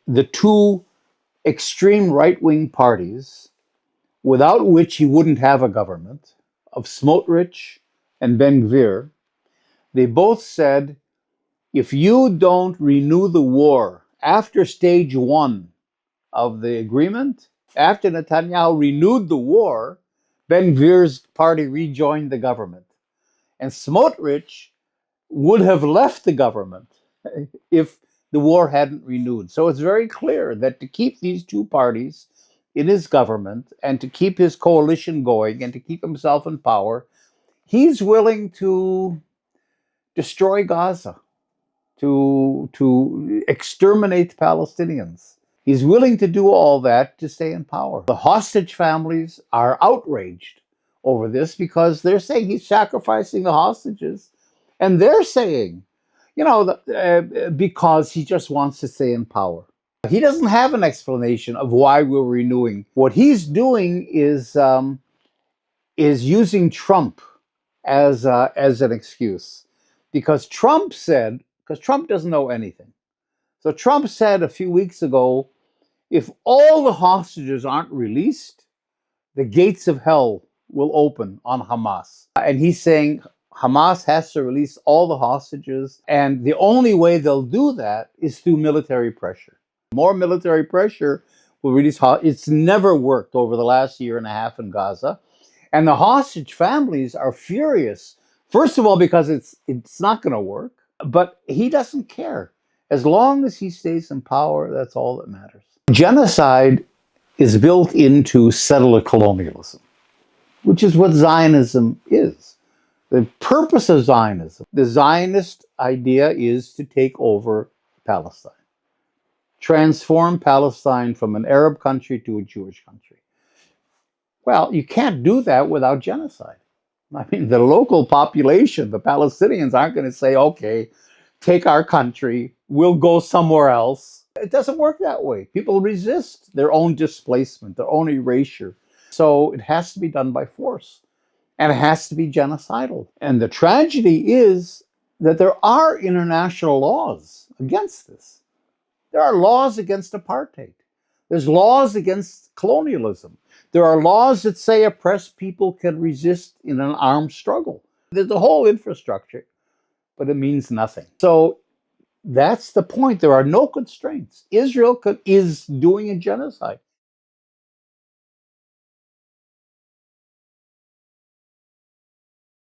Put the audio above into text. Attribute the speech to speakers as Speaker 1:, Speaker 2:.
Speaker 1: the two extreme right-wing parties, without which he wouldn't have a government, of Smotrich and Ben-Gvir, they both said, if you don't renew the war after stage one of the agreement, after Netanyahu renewed the war, Ben-Gvir's party rejoined the government. And Smotrich would have left the government if the war hadn't renewed. So it's very clear that to keep these two parties in his government and to keep his coalition going and to keep himself in power, he's willing to destroy Gaza, to exterminate Palestinians. He's willing to do all that to stay in power. The hostage families are outraged over this because they're saying he's sacrificing the hostages. And they're saying, because he just wants to stay in power. He doesn't have an explanation of why we're renewing. What he's doing is using Trump as an excuse, because Trump doesn't know anything. So Trump said a few weeks ago, if all the hostages aren't released, the gates of hell will open on Hamas. And he's saying Hamas has to release all the hostages, and the only way they'll do that is through military pressure. More military pressure will release hostages. It's never worked over the last year and a half in Gaza. And the hostage families are furious. First of all, because it's not going to work, but he doesn't care. As long as he stays in power, that's all that matters. Genocide is built into settler colonialism, which is what Zionism is. The purpose of Zionism, the Zionist idea is to take over Palestine, transform Palestine from an Arab country to a Jewish country. Well, you can't do that without genocide. I mean, the local population, the Palestinians, aren't going to say, okay, take our country, we'll go somewhere else. It doesn't work that way. People resist their own displacement, their own erasure. So it has to be done by force. And it has to be genocidal. And the tragedy is that there are international laws against this. There are laws against apartheid. There's laws against colonialism. There are laws that say oppressed people can resist in an armed struggle. There's a whole infrastructure, but it means nothing. So that's the point. There are no constraints. Israel is doing a genocide.